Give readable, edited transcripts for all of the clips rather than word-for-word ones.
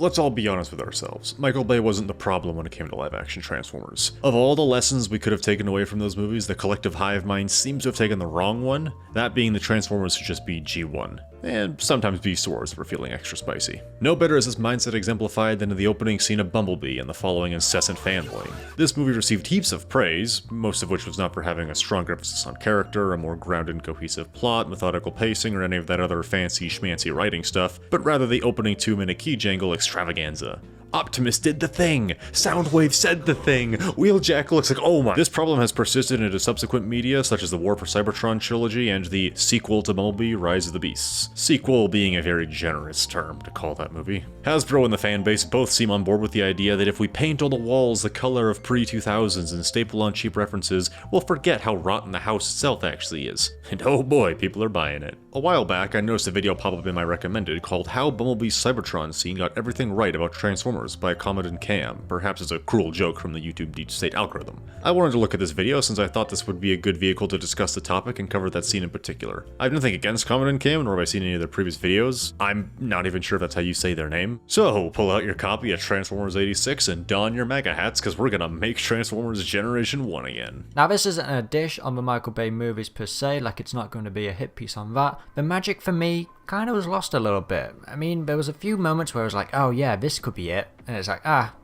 Let's all be honest with ourselves. Michael Bay wasn't the problem when it came to live-action Transformers. Of all the lessons we could have taken away from those movies, the collective hive mind seems to have taken the wrong one, that being the Transformers should just be G1. And sometimes Beast Wars if we're feeling extra spicy. No better is this mindset exemplified than in the opening scene of Bumblebee and the following incessant fanboying. This movie received heaps of praise, most of which was not for having a stronger emphasis on character, a more grounded and cohesive plot, methodical pacing, or any of that other fancy schmancy writing stuff, but rather the opening 2-minute key jangle extravaganza. Optimus did the thing! Soundwave said the thing! Wheeljack looks like oh my. This problem has persisted into subsequent media such as the War for Cybertron trilogy and the sequel to Bumblebee, Rise of the Beasts. Sequel being a very generous term to call that movie. Hasbro and the fanbase both seem on board with the idea that if we paint all the walls the color of pre-2000s and staple on cheap references, we'll forget how rotten the house itself actually is. And oh boy, people are buying it. A while back, I noticed a video pop up in my recommended called How Bumblebee's Cybertron Scene Got Everything Right About Transformers by a comment in Cam, perhaps as a cruel joke from the YouTube Deep State algorithm. I wanted to look at this video since I thought this would be a good vehicle to discuss the topic and cover that scene in particular. I have nothing against comment in Cam, nor have I seen any of their previous videos. I'm not even sure if that's how you say their name. So pull out your copy of Transformers 86 and don your MAGA hats, because we're gonna make Transformers Generation 1 again. Now this isn't a dish on the Michael Bay movies per se, like it's not going to be a hit piece on that. The magic for me kind of was lost a little bit. I mean, there was a few moments where I was like, oh yeah, this could be it. And it's like,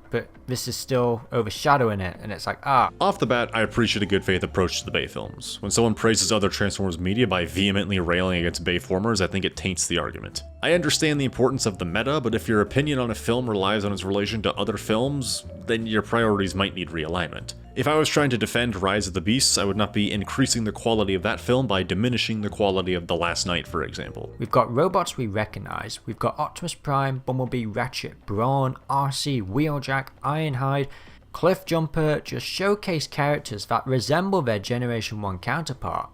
but this is still overshadowing it, and it's like, Off the bat, I appreciate a good faith approach to the Bay films. When someone praises other Transformers media by vehemently railing against Bayformers, I think it taints the argument. I understand the importance of the meta, but if your opinion on a film relies on its relation to other films, then your priorities might need realignment. If I was trying to defend Rise of the Beasts, I would not be increasing the quality of that film by diminishing the quality of The Last Night, for example. We've got robots we recognize. We've got Optimus Prime, Bumblebee, Ratchet, Brawn, RC, Wheeljack, Ironhide, Cliffjumper, just showcase characters that resemble their Generation 1 counterpart.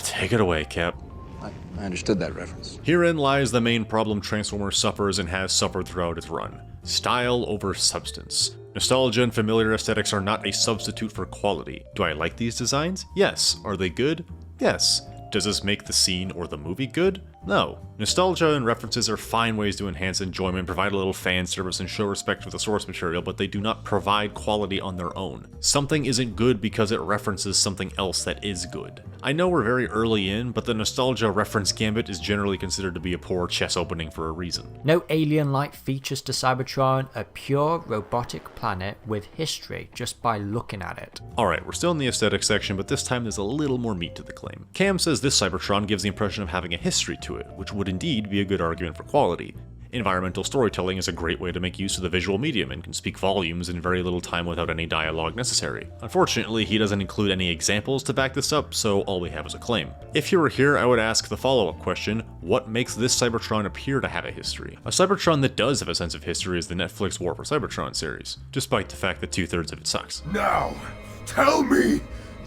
Take it away, Cap. I understood that reference. Herein lies the main problem Transformers suffers and has suffered throughout its run. Style over substance. Nostalgia and familiar aesthetics are not a substitute for quality. Do I like these designs? Yes. Are they good? Yes. Does this make the scene or the movie good? No. Nostalgia and references are fine ways to enhance enjoyment, provide a little fan service, and show respect for the source material, but they do not provide quality on their own. Something isn't good because it references something else that is good. I know we're very early in, but the nostalgia reference gambit is generally considered to be a poor chess opening for a reason. No alien-like features to Cybertron, a pure robotic planet with history just by looking at it. Alright, we're still in the aesthetic section, but this time there's a little more meat to the claim. Cam says this Cybertron gives the impression of having a history to it, which would indeed be a good argument for quality. Environmental storytelling is a great way to make use of the visual medium and can speak volumes in very little time without any dialogue necessary. Unfortunately, he doesn't include any examples to back this up, so all we have is a claim. If he were here, I would ask the follow-up question, what makes this Cybertron appear to have a history? A Cybertron that does have a sense of history is the Netflix War for Cybertron series, despite the fact that 2/3 of it sucks. Now, tell me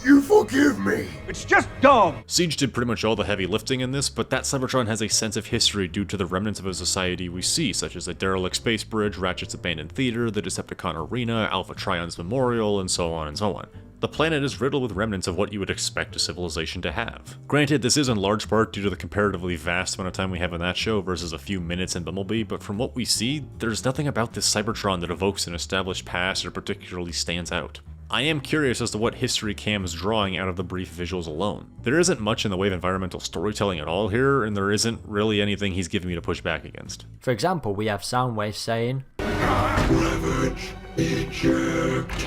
you forgive me. It's just dumb! Siege did pretty much all the heavy lifting in this, but that Cybertron has a sense of history due to the remnants of a society we see, such as the derelict space bridge, Ratchet's abandoned theater, the Decepticon arena, Alpha Trion's memorial, and so on and so on. The planet is riddled with remnants of what you would expect a civilization to have. Granted, this is in large part due to the comparatively vast amount of time we have in that show versus a few minutes in Bumblebee, but from what we see, there's nothing about this Cybertron that evokes an established past or particularly stands out. I am curious as to what history Cam is drawing out of the brief visuals alone. There isn't much in the way of environmental storytelling at all here, and there isn't really anything he's giving me to push back against. For example, we have Soundwave saying, Ravage, eject.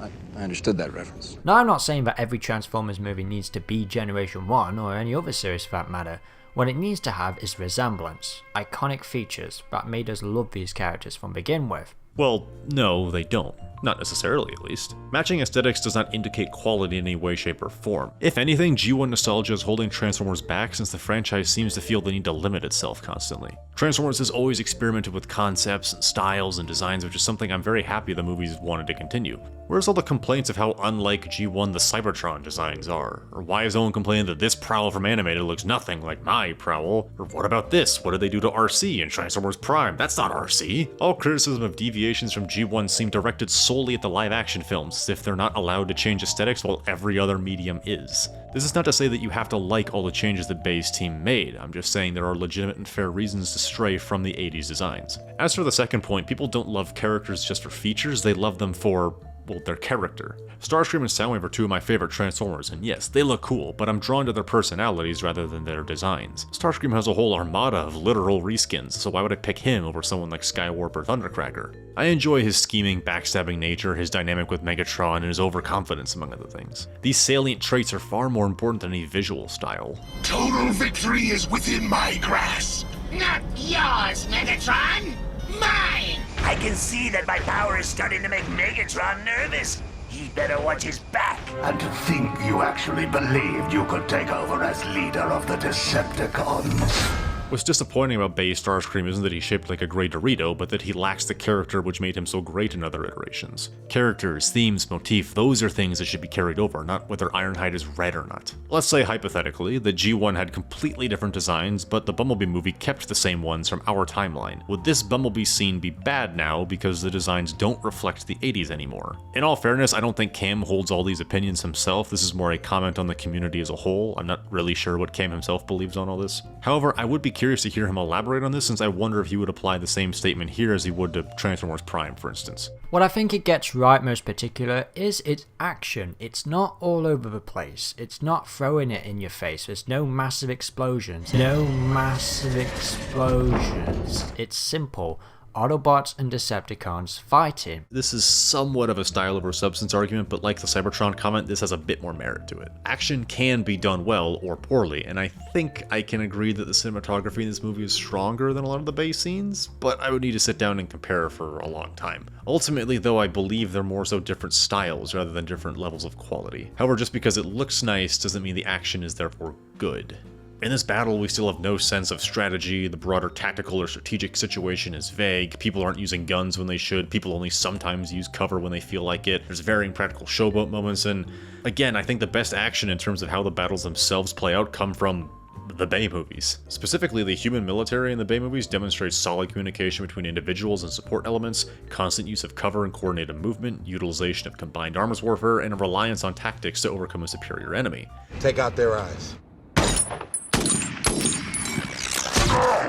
I understood that reference. Now I'm not saying that every Transformers movie needs to be Generation 1 or any other series for that matter. What it needs to have is resemblance, iconic features that made us love these characters from begin with. Well, no, they don't. Not necessarily, at least. Matching aesthetics does not indicate quality in any way, shape, or form. If anything, G1 nostalgia is holding Transformers back since the franchise seems to feel the need to limit itself constantly. Transformers has always experimented with concepts and styles and designs, which is something I'm very happy the movies wanted to continue. Where's all the complaints of how unlike G1 the Cybertron designs are? Or why is no one complaining that this Prowl from Animated looks nothing like my Prowl? Or what about this? What did they do to RC in Transformers Prime? That's not RC! All criticism of deviation deviations from G1 seem directed solely at the live-action films, as if they're not allowed to change aesthetics while every other medium is. This is not to say that you have to like all the changes the Bay's team made, I'm just saying there are legitimate and fair reasons to stray from the 80s designs. As for the second point, people don't love characters just for features, they love them for, well, their character. Starscream and Soundwave are two of my favorite Transformers, and yes, they look cool, but I'm drawn to their personalities rather than their designs. Starscream has a whole armada of literal reskins, so why would I pick him over someone like Skywarp or Thundercracker? I enjoy his scheming, backstabbing nature, his dynamic with Megatron, and his overconfidence, among other things. These salient traits are far more important than any visual style. Total victory is within my grasp. Not yours, Megatron! Mine! I can see that my power is starting to make Megatron nervous. He better watch his back. And to think you actually believed you could take over as leader of the Decepticons. What's disappointing about Bay Starscream isn't that he's shaped like a gray Dorito, but that he lacks the character which made him so great in other iterations. Characters, themes, motif, those are things that should be carried over, not whether Ironhide is red or not. Let's say, hypothetically, the G1 had completely different designs, but the Bumblebee movie kept the same ones from our timeline. Would this Bumblebee scene be bad now because the designs don't reflect the 80s anymore? In all fairness, I don't think Cam holds all these opinions himself. This is more a comment on the community as a whole. I'm not really sure what Cam himself believes on all this. However, I would be curious to hear him elaborate on this, since I wonder if he would apply the same statement here as he would to Transformers Prime, for instance. What I think it gets right most particular is its action. It's not all over the place. It's not throwing it in your face. There's no massive explosions. No massive explosions. It's simple. Autobots and Decepticons fighting. This is somewhat of a style over substance argument, but like the Cybertron comment, this has a bit more merit to it. Action can be done well or poorly, and I think I can agree that the cinematography in this movie is stronger than a lot of the Bay scenes, but I would need to sit down and compare for a long time. Ultimately, though, I believe they're more so different styles rather than different levels of quality. However, just because it looks nice doesn't mean the action is therefore good. In this battle, we still have no sense of strategy, the broader tactical or strategic situation is vague, people aren't using guns when they should, people only sometimes use cover when they feel like it, there's varying practical showboat moments, and again, I think the best action in terms of how the battles themselves play out come from the Bay movies. Specifically, the human military in the Bay movies demonstrates solid communication between individuals and support elements, constant use of cover and coordinated movement, utilization of combined arms warfare, and a reliance on tactics to overcome a superior enemy. Take out their eyes.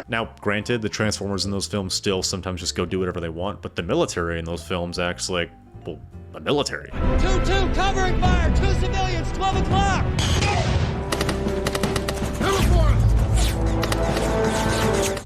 Now, granted, the Transformers in those films still sometimes just go do whatever they want, but the military in those films acts like, well, a military. 2-2, covering fire! 2 civilians, 12 o'clock!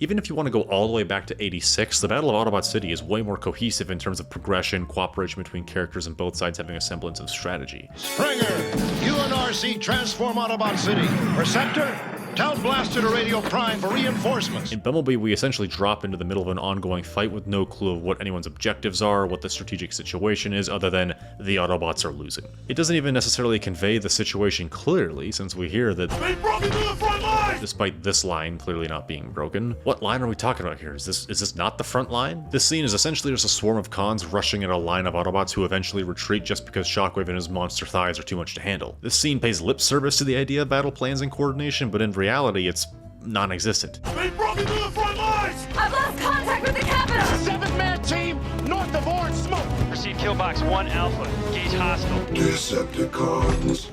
Even if you want to go all the way back to 86, the Battle of Autobot City is way more cohesive in terms of progression, cooperation between characters, and both sides having a semblance of strategy. Springer, UNRC transform Autobot City. Receptor, tell Blaster to Radio Prime for reinforcements. In Bumblebee, we essentially drop into the middle of an ongoing fight with no clue of what anyone's objectives are, what the strategic situation is, other than the Autobots are losing. It doesn't even necessarily convey the situation clearly, since we hear that They broke into the front line! Despite this line clearly not being broken. What line are we talking about here? Is this not the front line? This scene is essentially just a swarm of cons rushing at a line of Autobots who eventually retreat just because Shockwave and his monster thighs are too much to handle. This scene pays lip service to the idea of battle plans and coordination, but in reality it's non-existent. They broke into the front lines! I've lost contact with the capital! 7-man team, north of Orange Smoke. Proceed kill box 1 Alpha. Gauge hostile. Decepticons.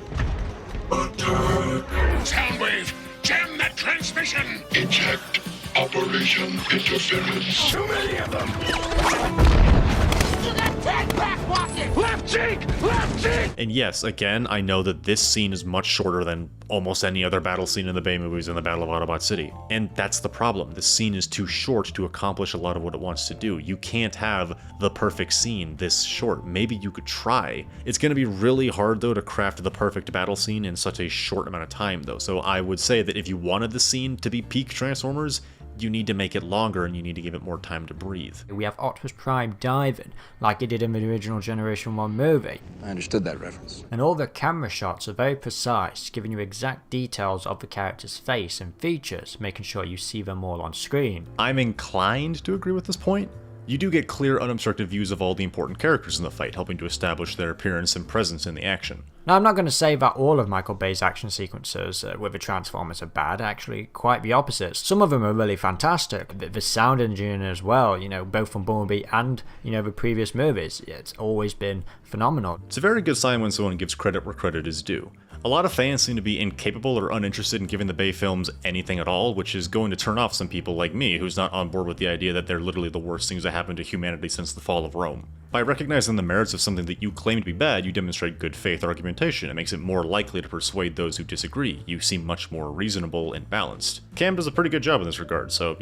Attack! Soundwave, jam that transmission! Eject. Operation interference. Too many of them! You got tank back walking! Left cheek, left cheek. And yes, again, I know that this scene is much shorter than almost any other battle scene in the Bay movies in the Battle of Autobot City. And that's the problem. This scene is too short to accomplish a lot of what it wants to do. You can't have the perfect scene this short. Maybe you could try. It's going to be really hard, though, to craft the perfect battle scene in such a short amount of time, though. So I would say that if you wanted the scene to be peak Transformers, you need to make it longer and you need to give it more time to breathe. We have Optimus Prime diving, like he did in the original Generation 1 movie. I understood that reference. And all the camera shots are very precise, giving you exact details of the character's face and features, making sure you see them all on screen. I'm inclined to agree with this point. You do get clear, unobstructed views of all the important characters in the fight, helping to establish their appearance and presence in the action. Now, I'm not going to say that all of Michael Bay's action sequences with the Transformers are bad, actually quite the opposite. Some of them are really fantastic. The sound engineering as well, both from Bumblebee and, the previous movies, it's always been phenomenal. It's a very good sign when someone gives credit where credit is due. A lot of fans seem to be incapable or uninterested in giving the Bay films anything at all, which is going to turn off some people like me who's not on board with the idea that they're literally the worst things that happened to humanity since the fall of Rome. By recognizing the merits of something that you claim to be bad, you demonstrate good faith argumentation. It makes it more likely to persuade those who disagree. You seem much more reasonable and balanced. Cam does a pretty good job in this regard, so,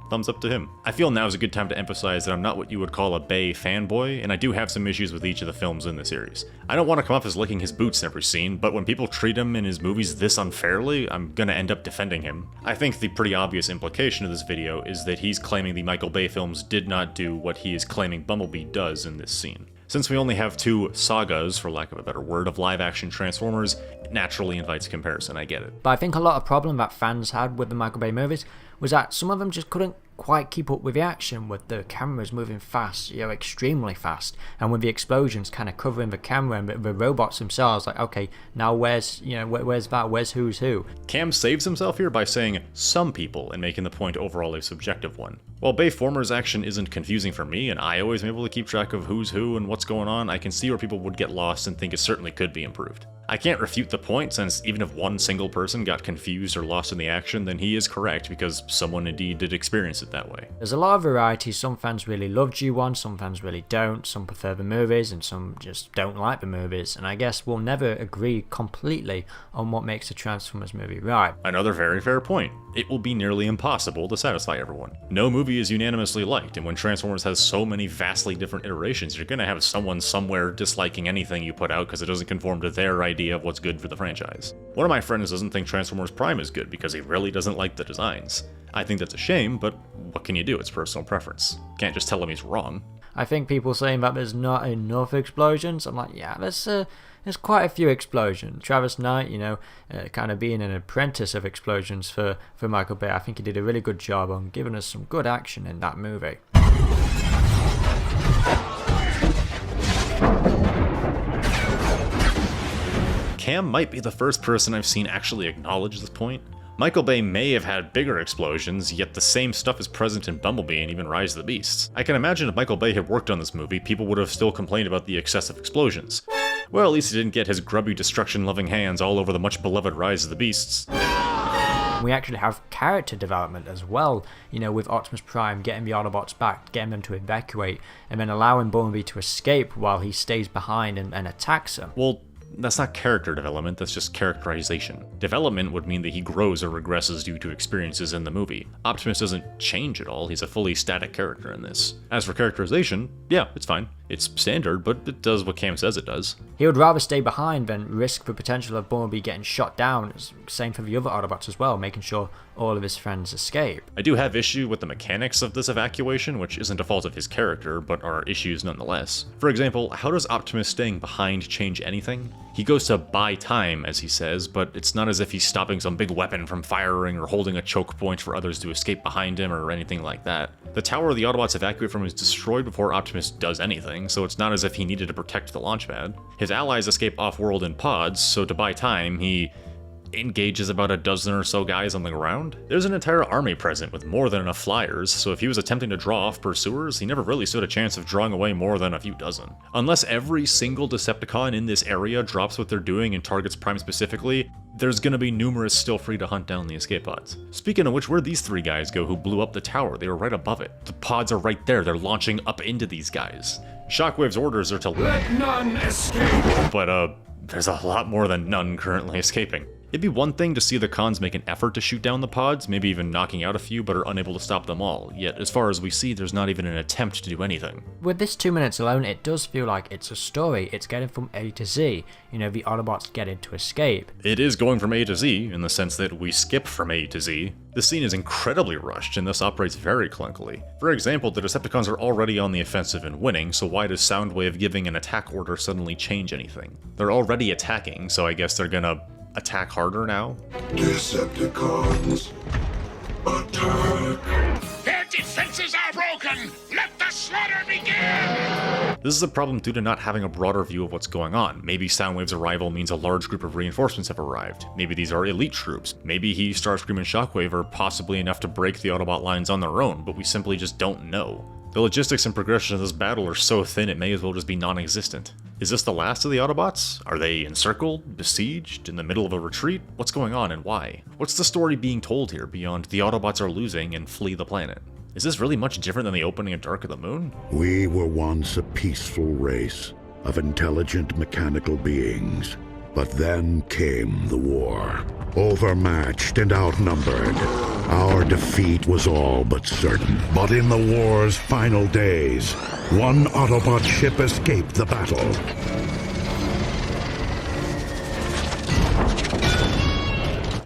thumbs up to him. I feel now is a good time to emphasize that I'm not what you would call a Bay fanboy, and I do have some issues with each of the films in the series. I don't want to come off as licking his boots in every scene, but when people treat him in his movies this unfairly, I'm gonna end up defending him. I think the pretty obvious implication of this video is that he's claiming the Michael Bay films did not do what he is claiming Bumblebee does in this scene. Since we only have two sagas, for lack of a better word, of live-action Transformers, it naturally invites comparison, I get it. But I think a lot of problem that fans had with the Michael Bay movies was that some of them just couldn't quite keep up with the action, with the cameras moving fast, extremely fast, and with the explosions kind of covering the camera and the robots themselves, like, okay, now where's who's who? Cam saves himself here by saying some people and making the point overall a subjective one. While Bay Former's action isn't confusing for me, and I always am able to keep track of who's who and what's going on, I can see where people would get lost and think it certainly could be improved. I can't refute the point, since even if one single person got confused or lost in the action, then he is correct because someone indeed did experience it that way. There's a lot of variety. Some fans really love G1, some fans really don't, some prefer the movies, and some just don't like the movies, and I guess we'll never agree completely on what makes a Transformers movie right. Another very fair point. It will be nearly impossible to satisfy everyone. No movie is unanimously liked, and when Transformers has so many vastly different iterations, you're gonna have someone somewhere disliking anything you put out because it doesn't conform to their idea of what's good for the franchise. One of my friends doesn't think Transformers Prime is good because he really doesn't like the designs. I think that's a shame, but what can you do? It's personal preference. Can't just tell him he's wrong. I think people saying that there's not enough explosions, I'm like, yeah, there's quite a few explosions. Travis Knight, kind of being an apprentice of explosions for Michael Bay, I think he did a really good job on giving us some good action in that movie. Cam might be the first person I've seen actually acknowledge this point. Michael Bay may have had bigger explosions, yet the same stuff is present in Bumblebee and even Rise of the Beasts. I can imagine if Michael Bay had worked on this movie, people would have still complained about the excessive explosions. Well, at least he didn't get his grubby destruction-loving hands all over the much-beloved Rise of the Beasts. We actually have character development as well, with Optimus Prime getting the Autobots back, getting them to evacuate, and then allowing Bumblebee to escape while he stays behind and attacks them. Well, that's not character development, that's just characterization. Development would mean that he grows or regresses due to experiences in the movie. Optimus doesn't change at all, he's a fully static character in this. As for characterization, yeah, it's fine. It's standard, but it does what Cam says it does. He would rather stay behind than risk the potential of Bumblebee getting shot down. Same for the other Autobots as well, making sure all of his friends escape. I do have issue with the mechanics of this evacuation, which isn't a fault of his character, but are issues nonetheless. For example, how does Optimus staying behind change anything? He goes to buy time, as he says, but it's not as if he's stopping some big weapon from firing or holding a choke point for others to escape behind him or anything like that. The tower the Autobots evacuate from is destroyed before Optimus does anything, so it's not as if he needed to protect the launch pad. His allies escape off-world in pods, so to buy time, he engages about a dozen or so guys on the ground. There's an entire army present with more than enough flyers, so if he was attempting to draw off pursuers, he never really stood a chance of drawing away more than a few dozen. Unless every single Decepticon in this area drops what they're doing and targets Prime specifically, there's gonna be numerous still free to hunt down the escape pods. Speaking of which, where'd these three guys go who blew up the tower? They were right above it. The pods are right there, they're launching up into these guys. Shockwave's orders are to let none escape. But there's a lot more than none currently escaping. It'd be one thing to see the cons make an effort to shoot down the pods, maybe even knocking out a few, but are unable to stop them all, yet as far as we see, there's not even an attempt to do anything. With this 2 minutes alone, it does feel like it's a story. It's getting from A to Z. The Autobots getting to escape. It is going from A to Z, in the sense that we skip from A to Z. The scene is incredibly rushed, and thus operates very clunkily. For example, the Decepticons are already on the offensive and winning, so why does Soundwave giving an attack order suddenly change anything? They're already attacking, so I guess they're gonna attack harder now? Decepticons, attack! Their defenses are broken! Let the slaughter begin! This is a problem due to not having a broader view of what's going on. Maybe Soundwave's arrival means a large group of reinforcements have arrived. Maybe these are elite troops. Maybe he, Starscream, and Shockwave are possibly enough to break the Autobot lines on their own, but we simply just don't know. The logistics and progression of this battle are so thin it may as well just be non-existent. Is this the last of the Autobots? Are they encircled, besieged, in the middle of a retreat? What's going on and why? What's the story being told here beyond the Autobots are losing and flee the planet? Is this really much different than the opening of Dark of the Moon? We were once a peaceful race of intelligent mechanical beings. But then came the war. Overmatched and outnumbered, our defeat was all but certain. But in the war's final days, one Autobot ship escaped the battle.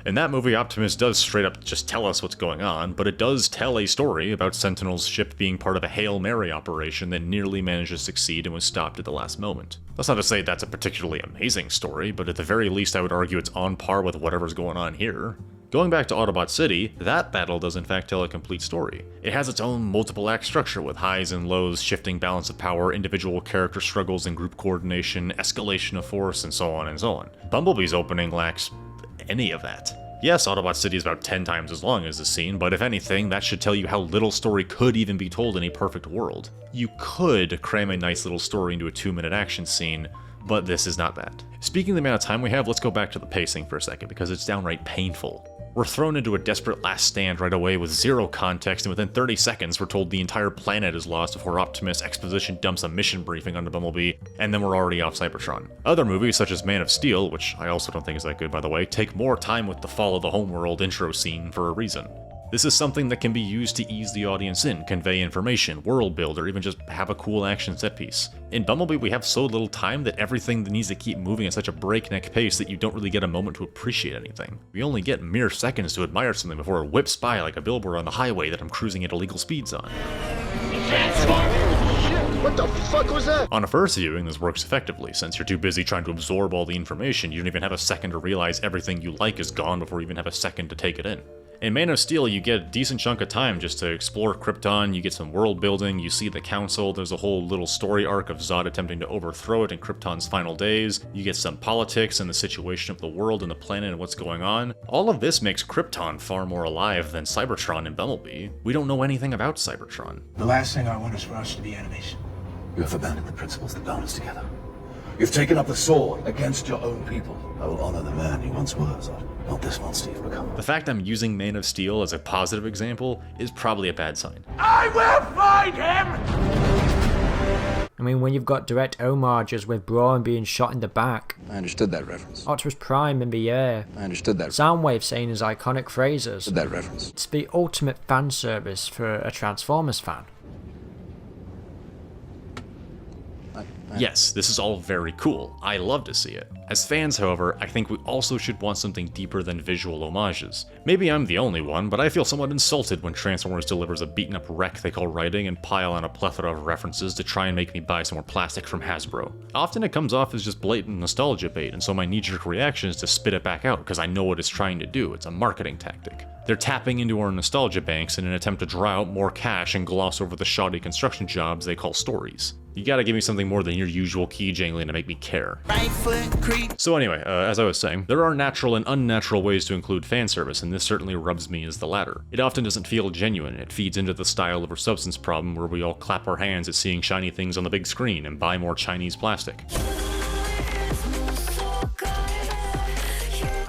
In that movie, Optimus does straight up just tell us what's going on, but it does tell a story about Sentinel's ship being part of a Hail Mary operation that nearly managed to succeed and was stopped at the last moment. That's not to say that's a particularly amazing story, but at the very least I would argue it's on par with whatever's going on here. Going back to Autobot City, that battle does in fact tell a complete story. It has its own multiple act structure with highs and lows, shifting balance of power, individual character struggles and group coordination, escalation of force, and so on and so on. Bumblebee's opening lacks any of that. Yes, Autobot City is about 10 times as long as this scene, but if anything, that should tell you how little story could even be told in a perfect world. You could cram a nice little story into a 2-minute action scene, but this is not that. Speaking of the amount of time we have, let's go back to the pacing for a second, because it's downright painful. We're thrown into a desperate last stand right away with zero context, and within 30 seconds we're told the entire planet is lost before Optimus exposition dumps a mission briefing onto Bumblebee, and then we're already off Cybertron. Other movies, such as Man of Steel, which I also don't think is that good by the way, take more time with the fall of the homeworld intro scene for a reason. This is something that can be used to ease the audience in, convey information, world build, or even just have a cool action set piece. In Bumblebee, we have so little time that everything needs to keep moving at such a breakneck pace that you don't really get a moment to appreciate anything. We only get mere seconds to admire something before it whips by like a billboard on the highway that I'm cruising at illegal speeds on. What the fuck was that? On a first viewing, this works effectively, since you're too busy trying to absorb all the information, you don't even have a second to realize everything you like is gone before you even have a second to take it in. In Man of Steel, you get a decent chunk of time just to explore Krypton, you get some world building, you see the Council, there's a whole little story arc of Zod attempting to overthrow it in Krypton's final days, you get some politics and the situation of the world and the planet and what's going on. All of this makes Krypton far more alive than Cybertron and Bumblebee. We don't know anything about Cybertron. The last thing I want is for us to be enemies. You have abandoned the principles that bound us together. You've taken up the sword against your own people. I will honor the man you once were, Zod. Not this monster you've become. The fact I'm using Man of Steel as a positive example is probably a bad sign. I will find him! I mean, when you've got direct homages with Brawn being shot in the back. I understood that reference. Optimus Prime in the air. I understood that. Soundwave saying his iconic phrases. That reference. It's the ultimate fan service for a Transformers fan. Yes, this is all very cool. I love to see it. As fans, however, I think we also should want something deeper than visual homages. Maybe I'm the only one, but I feel somewhat insulted when Transformers delivers a beaten-up wreck they call writing and pile on a plethora of references to try and make me buy some more plastic from Hasbro. Often it comes off as just blatant nostalgia bait, and so my knee-jerk reaction is to spit it back out because I know what it's trying to do. It's a marketing tactic. They're tapping into our nostalgia banks in an attempt to draw out more cash and gloss over the shoddy construction jobs they call stories. You gotta give me something more than your usual key jangling to make me care. So anyway, as I was saying, there are natural and unnatural ways to include fan service, and this certainly rubs me as the latter. It often doesn't feel genuine. It feeds into the style over substance problem where we all clap our hands at seeing shiny things on the big screen and buy more Chinese plastic.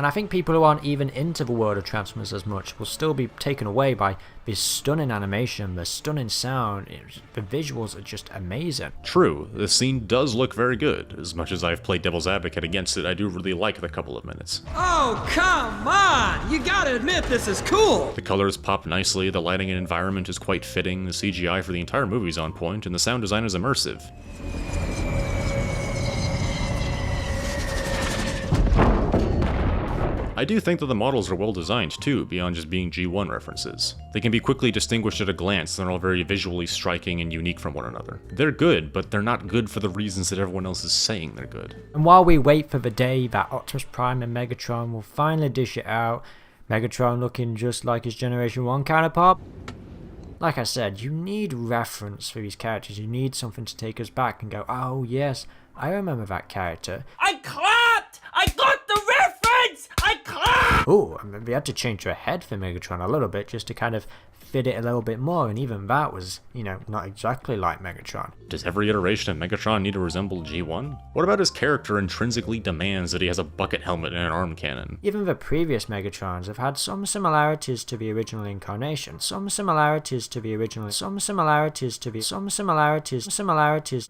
And I think people who aren't even into the world of Transformers as much will still be taken away by this stunning animation, the stunning sound. The visuals are just amazing. True, the scene does look very good. As much as I've played devil's advocate against it, I do really like the couple of minutes. Oh, come on! You gotta admit this is cool! The colors pop nicely, the lighting and environment is quite fitting, the CGI for the entire movie is on point, and the sound design is immersive. I do think that the models are well designed too, beyond just being G1 references. They can be quickly distinguished at a glance, they're all very visually striking and unique from one another. They're good, but they're not good for the reasons that everyone else is saying they're good. And while we wait for the day that Optimus Prime and Megatron will finally dish it out, Megatron looking just like his Generation 1 counterpart, Like I said, you need reference for these characters. You need something to take us back and go, oh yes, I remember that character. I clapped! I got the reference! I clapped! Oh, I mean, they had to change her head for Megatron a little bit just to kind of fit it a little bit more, and even that was, not exactly like Megatron. Does every iteration of Megatron need to resemble G1? What about his character intrinsically demands that he has a bucket helmet and an arm cannon? Even the previous Megatrons have had some similarities to the original incarnation, some similarities.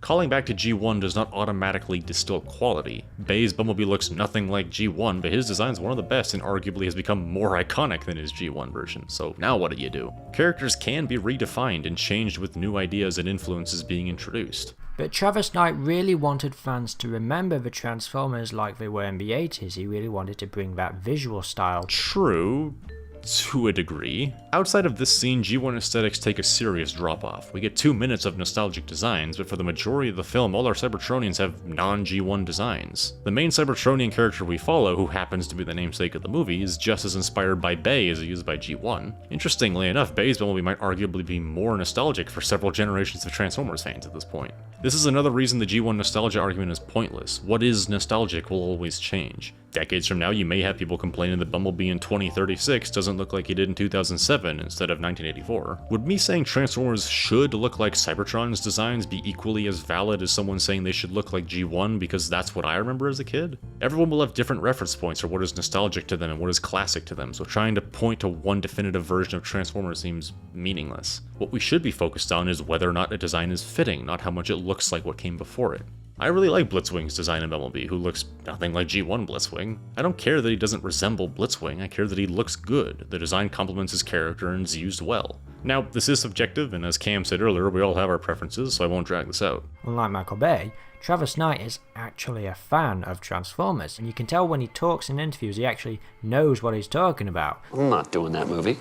Calling back to G1 does not automatically distill quality. Bay's Bumblebee looks nothing like G1, but his design is one of the best and arguably has become more iconic than his G1 version, so now what do you do? Characters can be redefined and changed with new ideas and influences being introduced. But Travis Knight really wanted fans to remember the Transformers like they were in the 80s. He really wanted to bring that visual style. True, to a degree. Outside of this scene, G1 aesthetics take a serious drop-off. We get 2 minutes of nostalgic designs, but for the majority of the film, all our Cybertronians have non-G1 designs. The main Cybertronian character we follow, who happens to be the namesake of the movie, is just as inspired by Bay as he is by G1. Interestingly enough, Bay's Bumblebee might arguably be more nostalgic for several generations of Transformers fans at this point. This is another reason the G1 nostalgia argument is pointless. What is nostalgic will always change. Decades from now, you may have people complaining that Bumblebee in 2036 doesn't look like he did in 2007 instead of 1984. Would me saying Transformers should look like Cybertron's designs be equally as valid as someone saying they should look like G1 because that's what I remember as a kid? Everyone will have different reference points for what is nostalgic to them and what is classic to them, so trying to point to one definitive version of Transformers seems meaningless. What we should be focused on is whether or not a design is fitting, not how much it looks like what came before it. I really like Blitzwing's design in Bumblebee, who looks nothing like G1 Blitzwing. I don't care that he doesn't resemble Blitzwing, I care that he looks good. The design complements his character and is used well. Now, this is subjective, and as Cam said earlier, we all have our preferences, so I won't drag this out. Unlike Michael Bay, Travis Knight is actually a fan of Transformers, and you can tell when he talks in interviews he actually knows what he's talking about. I'm not doing that movie.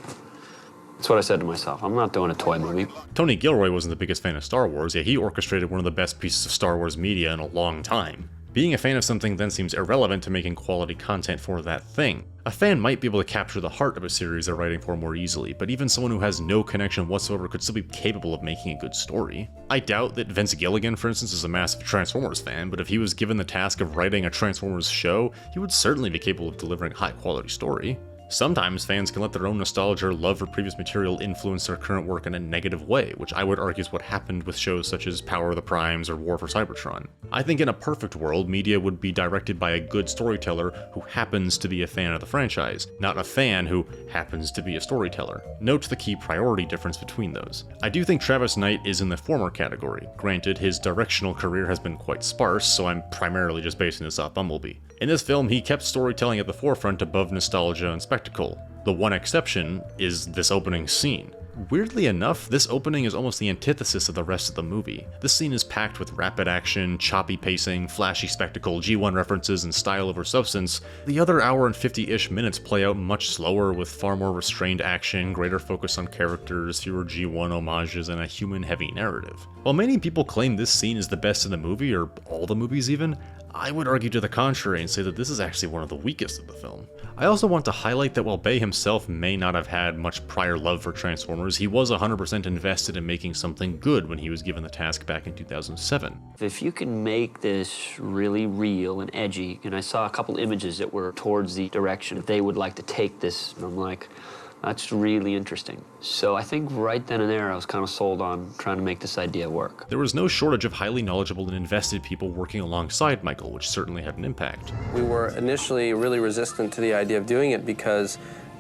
That's what I said to myself. I'm not doing a toy movie. Tony Gilroy wasn't the biggest fan of Star Wars, yet he orchestrated one of the best pieces of Star Wars media in a long time. Being a fan of something then seems irrelevant to making quality content for that thing. A fan might be able to capture the heart of a series they're writing for more easily, but even someone who has no connection whatsoever could still be capable of making a good story. I doubt that Vince Gilligan, for instance, is a massive Transformers fan, but if he was given the task of writing a Transformers show, he would certainly be capable of delivering a high-quality story. Sometimes fans can let their own nostalgia or love for previous material influence their current work in a negative way, which I would argue is what happened with shows such as Power of the Primes or War for Cybertron. I think in a perfect world, media would be directed by a good storyteller who happens to be a fan of the franchise, not a fan who happens to be a storyteller. Note the key priority difference between those. I do think Travis Knight is in the former category. Granted, his directional career has been quite sparse, so I'm primarily just basing this off Bumblebee. In this film, he kept storytelling at the forefront above nostalgia and spectacle. The one exception is this opening scene. Weirdly enough, this opening is almost the antithesis of the rest of the movie. This scene is packed with rapid action, choppy pacing, flashy spectacle, G1 references, and style over substance. The other hour and 50-ish minutes play out much slower with far more restrained action, greater focus on characters, fewer G1 homages, and a human-heavy narrative. While many people claim this scene is the best in the movie, or all the movies even, I would argue to the contrary and say that this is actually one of the weakest of the film. I also want to highlight that while Bay himself may not have had much prior love for Transformers, he was 100% invested in making something good when he was given the task back in 2007. If you can make this really real and edgy, and I saw a couple images that were towards the direction that they would like to take this, and I'm like, that's really interesting. So I think right then and there I was kind of sold on trying to make this idea work. There was no shortage of highly knowledgeable and invested people working alongside Michael, which certainly had an impact. We were initially really resistant to the idea of doing it because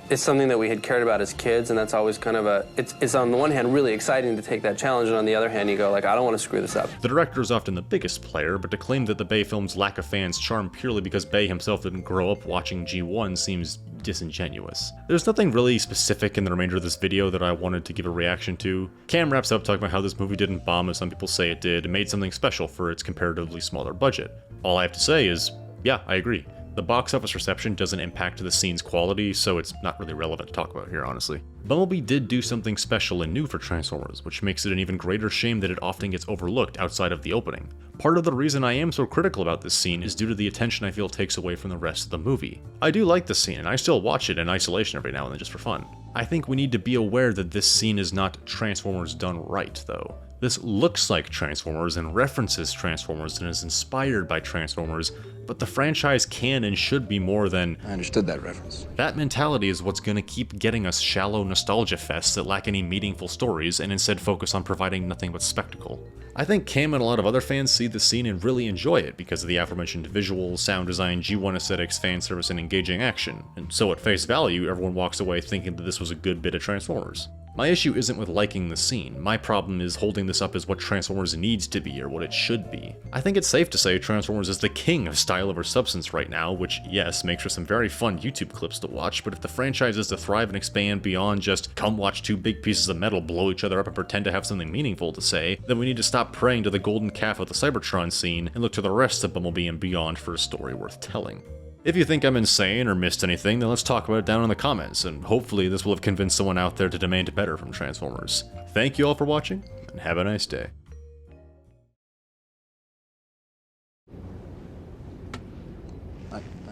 it's something that we had cared about as kids, and that's always kind of it's on the one hand really exciting to take that challenge, and on the other hand you go like, I don't want to screw this up. The director is often the biggest player, but to claim that the Bay film's lack of fans charm purely because Bay himself didn't grow up watching G1 seems disingenuous. There's nothing really specific in the remainder of this video that I wanted to give a reaction to. Cam wraps up talking about how this movie didn't bomb as some people say it did, and made something special for its comparatively smaller budget. All I have to say is, yeah, I agree. The box office reception doesn't impact the scene's quality, so it's not really relevant to talk about here, honestly. Bumblebee did do something special and new for Transformers, which makes it an even greater shame that it often gets overlooked outside of the opening. Part of the reason I am so critical about this scene is due to the attention I feel it takes away from the rest of the movie. I do like the scene, and I still watch it in isolation every now and then just for fun. I think we need to be aware that this scene is not Transformers done right, though. This looks like Transformers and references Transformers and is inspired by Transformers, but the franchise can and should be more than... I understood that reference. That mentality is what's gonna keep getting us shallow nostalgia fests that lack any meaningful stories and instead focus on providing nothing but spectacle. I think Cam and a lot of other fans see the scene and really enjoy it because of the aforementioned visuals, sound design, G1 aesthetics, fan service, and engaging action, and so at face value, everyone walks away thinking that this was a good bit of Transformers. My issue isn't with liking the scene, my problem is holding this up as what Transformers needs to be or what it should be. I think it's safe to say Transformers is the king of style over substance right now, which yes, makes for some very fun YouTube clips to watch, but if the franchise is to thrive and expand beyond just come watch two big pieces of metal blow each other up and pretend to have something meaningful to say, then we need to stop praying to the golden calf of the Cybertron scene and look to the rest of Bumblebee and beyond for a story worth telling. If you think I'm insane or missed anything, then let's talk about it down in the comments, and hopefully this will have convinced someone out there to demand better from Transformers. Thank you all for watching, and have a nice day.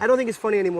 I don't think it's funny anymore.